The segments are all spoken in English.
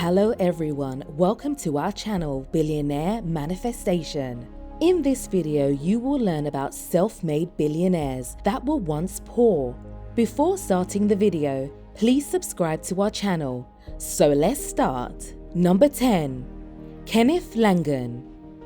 Hello everyone, welcome to our channel Billionaire Manifestation. In this video, you will learn about self-made billionaires that were once poor. Before starting the video, please subscribe to our channel. So let's start. Number 10. Kenneth Langone.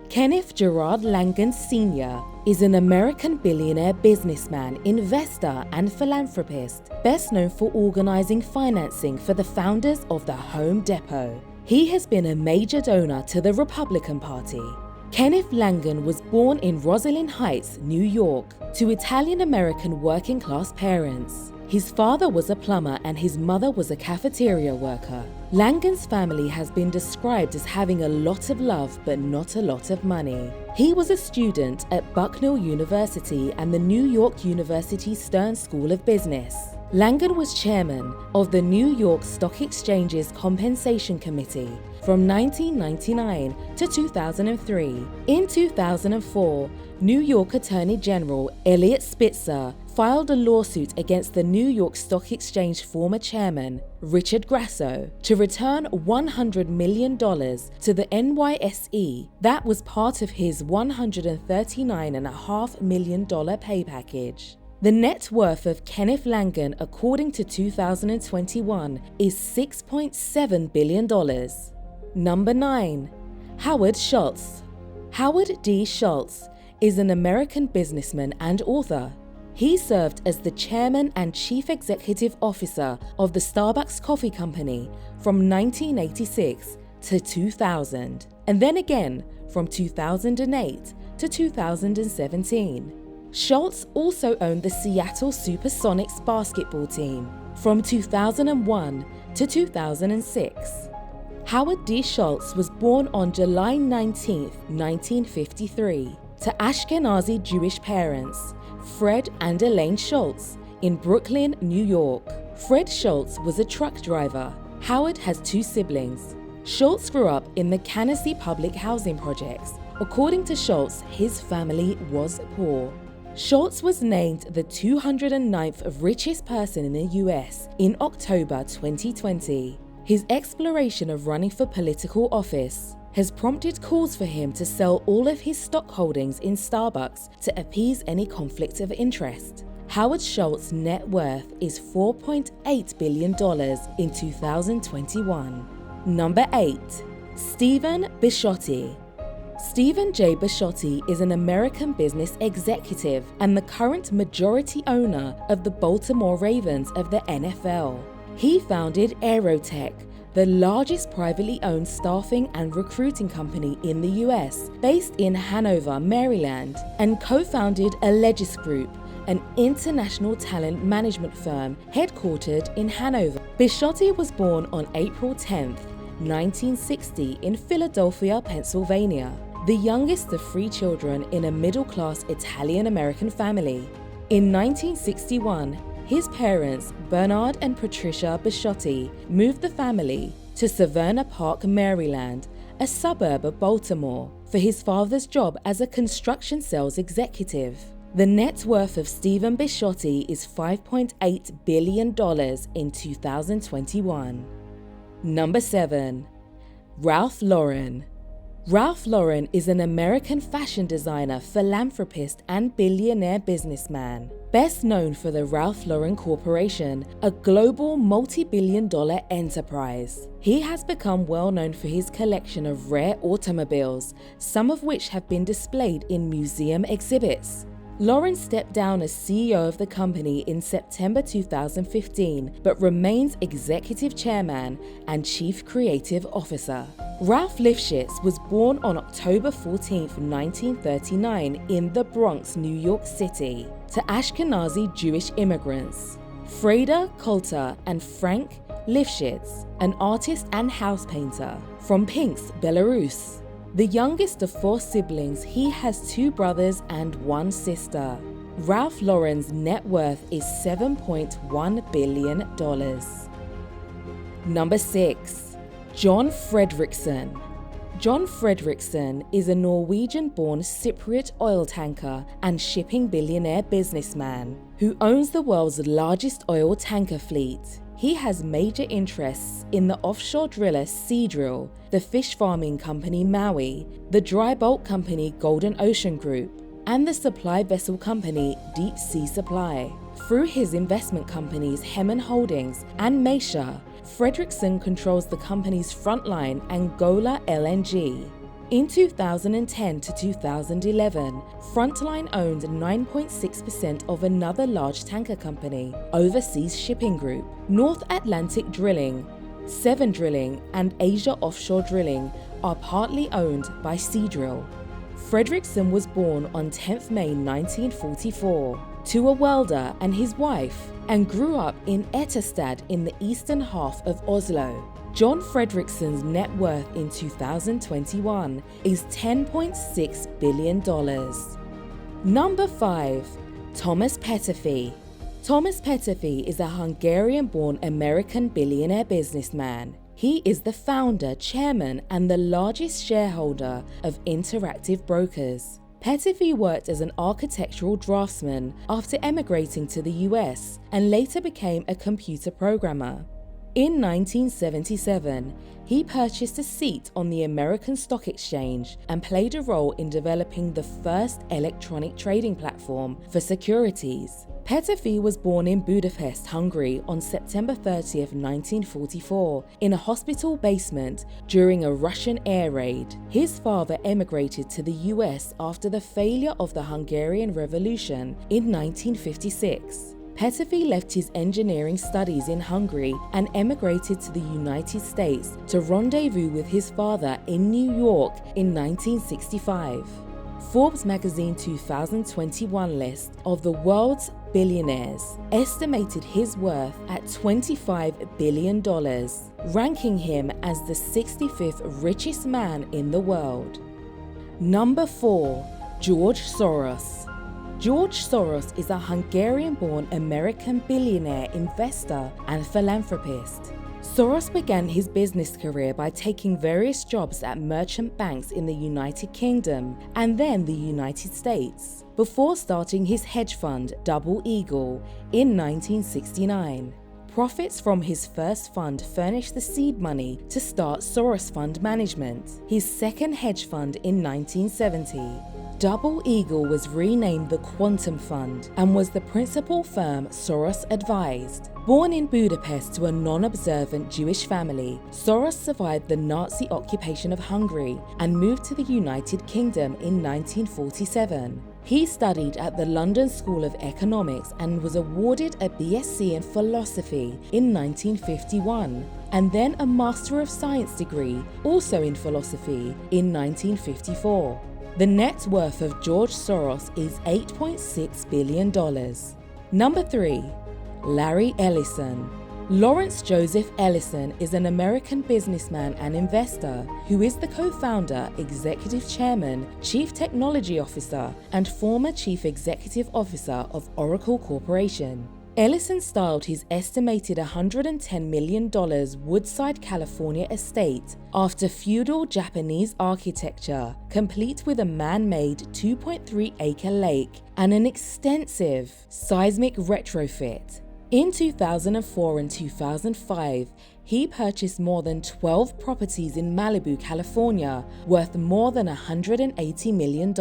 Kenneth Gerard Langone Sr. is an American billionaire businessman, investor, and philanthropist, best known for organizing financing for the founders of the Home Depot. He has been a major donor to the Republican Party. Kenneth Langone was born in Rosslyn Heights, New York, to Italian-American working-class parents. His father was a plumber and his mother was a cafeteria worker. Langone's family has been described as having a lot of love but not a lot of money. He was a student at Bucknell University and the New York University Stern School of Business. Langone was chairman of the New York Stock Exchange's Compensation Committee from 1999 to 2003. In 2004, New York Attorney General Eliot Spitzer filed a lawsuit against the New York Stock Exchange former chairman, Richard Grasso, to return $100 million to the NYSE. That was part of his $139.5 million pay package. The net worth of Kenneth Langone, according to 2021, is $6.7 billion. Number 9. Howard Schultz. Howard D. Schultz is an American businessman and author. He served as the chairman and chief executive officer of the Starbucks Coffee Company from 1986 to 2000, and then again from 2008 to 2017. Schultz also owned the Seattle Supersonics basketball team from 2001 to 2006. Howard D. Schultz was born on July 19, 1953, to Ashkenazi Jewish parents, Fred and Elaine Schultz, in Brooklyn, New York. Fred Schultz was a truck driver. Howard has 2 siblings. Schultz grew up in the Canarsie public housing projects. According to Schultz, his family was poor. Schultz was named the 209th richest person in the US in October 2020. His exploration of running for political office has prompted calls for him to sell all of his stock holdings in Starbucks to appease any conflict of interest. Howard Schultz's net worth is $4.8 billion in 2021. Number 8. Stephen Bisciotti. Stephen J. Bisciotti is an American business executive and the current majority owner of the Baltimore Ravens of the NFL. He founded Aerotech, the largest privately owned staffing and recruiting company in the US, based in Hanover, Maryland, and co-founded Legis Group, an international talent management firm headquartered in Hanover. Bisciotti was born on April 10, 1960 in Philadelphia, Pennsylvania, the youngest of 3 children in a middle-class Italian-American family. In 1961, his parents, Bernard and Patricia Bisciotti, moved the family to Savannah Park, Maryland, a suburb of Baltimore, for his father's job as a construction sales executive. The net worth of Stephen Bisciotti is $5.8 billion in 2021. Number 7. Ralph Lauren. Ralph Lauren is an American fashion designer, philanthropist, and billionaire businessman, best known for the Ralph Lauren Corporation, a global multi-billion-dollar enterprise. He has become well known for his collection of rare automobiles, some of which have been displayed in museum exhibits. Lauren stepped down as CEO of the company in September 2015, but remains executive chairman and chief creative officer. Ralph Lifshitz was born on October 14, 1939 in the Bronx, New York City, to Ashkenazi Jewish immigrants, Freda Coulter and Frank Lifshitz, an artist and house painter, from Pinsk, Belarus. The youngest of 4 siblings, he has 2 brothers and 1 sister. Ralph Lauren's net worth is $7.1 billion. Number 6. John Fredriksen. John Fredriksen is a Norwegian-born Cypriot oil tanker and shipping billionaire businessman. who owns the world's largest oil tanker fleet. He has major interests in the offshore driller Seadrill, the fish farming company Maui, the dry bulk company Golden Ocean Group, and the supply vessel company Deep Sea Supply. Through his investment companies Hemen Holdings and Meisha, Fredrikssen controls the company's Frontline Angola LNG. In 2010 to 2011, Frontline owned 9.6% of another large tanker company, Overseas Shipping Group. North Atlantic Drilling, Seven Drilling, and Asia Offshore Drilling are partly owned by Seadrill. Fredrikssen was born on 10th May 1944 to a welder and his wife, and grew up in Etterstad in the eastern half of Oslo. John Fredriksen's net worth in 2021 is $10.6 billion. Number 5. Thomas Peterfy. Thomas Peterfy is a Hungarian-born American billionaire businessman. He is the founder, chairman, and the largest shareholder of Interactive Brokers. Peterfy worked as an architectural draftsman after emigrating to the US and later became a computer programmer. In 1977, he purchased a seat on the American Stock Exchange and played a role in developing the first electronic trading platform for securities. Peterfy was born in Budapest, Hungary on September 30, 1944, in a hospital basement during a Russian air raid. His father emigrated to the US after the failure of the Hungarian Revolution in 1956. Peterfy left his engineering studies in Hungary and emigrated to the United States to rendezvous with his father in New York in 1965. Forbes magazine 2021 list of the world's billionaires estimated his worth at $25 billion, ranking him as the 65th richest man in the world. Number 4. George Soros. George Soros is a Hungarian-born American billionaire, investor, and philanthropist. Soros began his business career by taking various jobs at merchant banks in the United Kingdom and then the United States, before starting his hedge fund, Double Eagle, in 1969. Profits from his first fund furnished the seed money to start Soros Fund Management, his second hedge fund in 1970. Double Eagle was renamed the Quantum Fund and was the principal firm Soros advised. Born in Budapest to a non-observant Jewish family, Soros survived the Nazi occupation of Hungary and moved to the United Kingdom in 1947. He studied at the London School of Economics and was awarded a BSc in philosophy in 1951, and then a Master of Science degree, also in philosophy, in 1954. The net worth of George Soros is $8.6 billion. Number 3. Larry Ellison. Lawrence Joseph Ellison is an American businessman and investor who is the co-founder, executive chairman, chief technology officer, and former chief executive officer of Oracle Corporation. Ellison styled his estimated $110 million Woodside, California estate after feudal Japanese architecture, complete with a man-made 2.3-acre lake and an extensive seismic retrofit. In 2004 and 2005, he purchased more than 12 properties in Malibu, California, worth more than $180 million.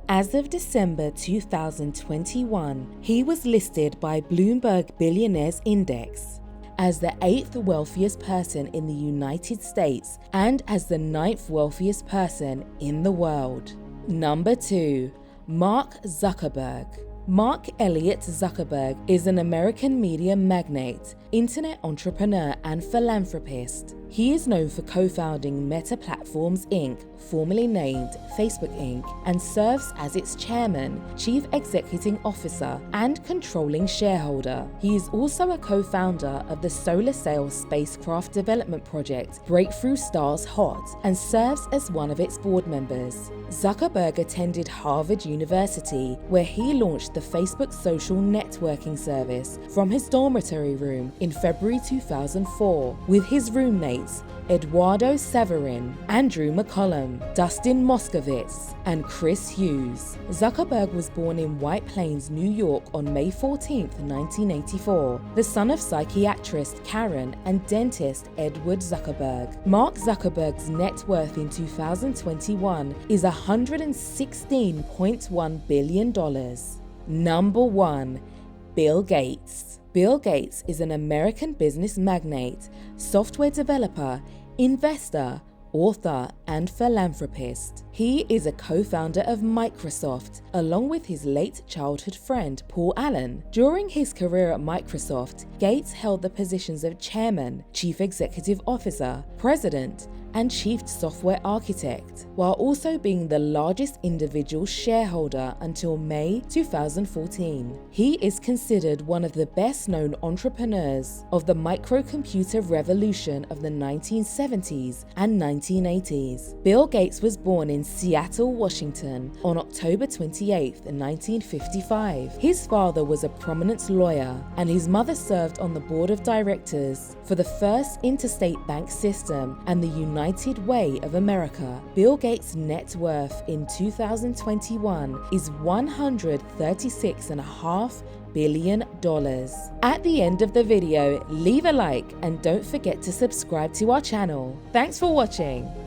As of December 2021, he was listed by Bloomberg Billionaires Index as the 8th wealthiest person in the United States and as the 9th wealthiest person in the world. Number 2. Mark Zuckerberg. Mark Elliott Zuckerberg is an American media magnate, internet entrepreneur, and philanthropist. He is known for co-founding Meta Platforms Inc., formerly named Facebook Inc., and serves as its chairman, chief executive officer, and controlling shareholder. He is also a co-founder of the solar sail spacecraft development project Breakthrough Stars Hot and serves as one of its board members. Zuckerberg attended Harvard University, where he launched the Facebook social networking service from his dormitory room in February 2004 with his roommate Gates, Eduardo Severin, Andrew McCollum, Dustin Moskovitz, and Chris Hughes. Zuckerberg was born in White Plains, New York on May 14, 1984, the son of psychiatrist Karen and dentist Edward Zuckerberg. Mark Zuckerberg's net worth in 2021 is $116.1 billion. Number 1. Bill Gates. Bill Gates is an American business magnate, software developer, investor, author, and philanthropist. He is a co-founder of Microsoft, along with his late childhood friend Paul Allen. During his career at Microsoft, Gates held the positions of chairman, chief executive officer, president, and chief software architect, while also being the largest individual shareholder until May 2014. He is considered one of the best-known entrepreneurs of the microcomputer revolution of the 1970s and 1980s. Bill Gates was born in Seattle, Washington on October 28, 1955. His father was a prominent lawyer, and his mother served on the board of directors for the first interstate bank system and the United Way of America. Bill Gates' net worth in 2021 is $136.5 billion. At the end of the video, leave a like and don't forget to subscribe to our channel. Thanks for watching.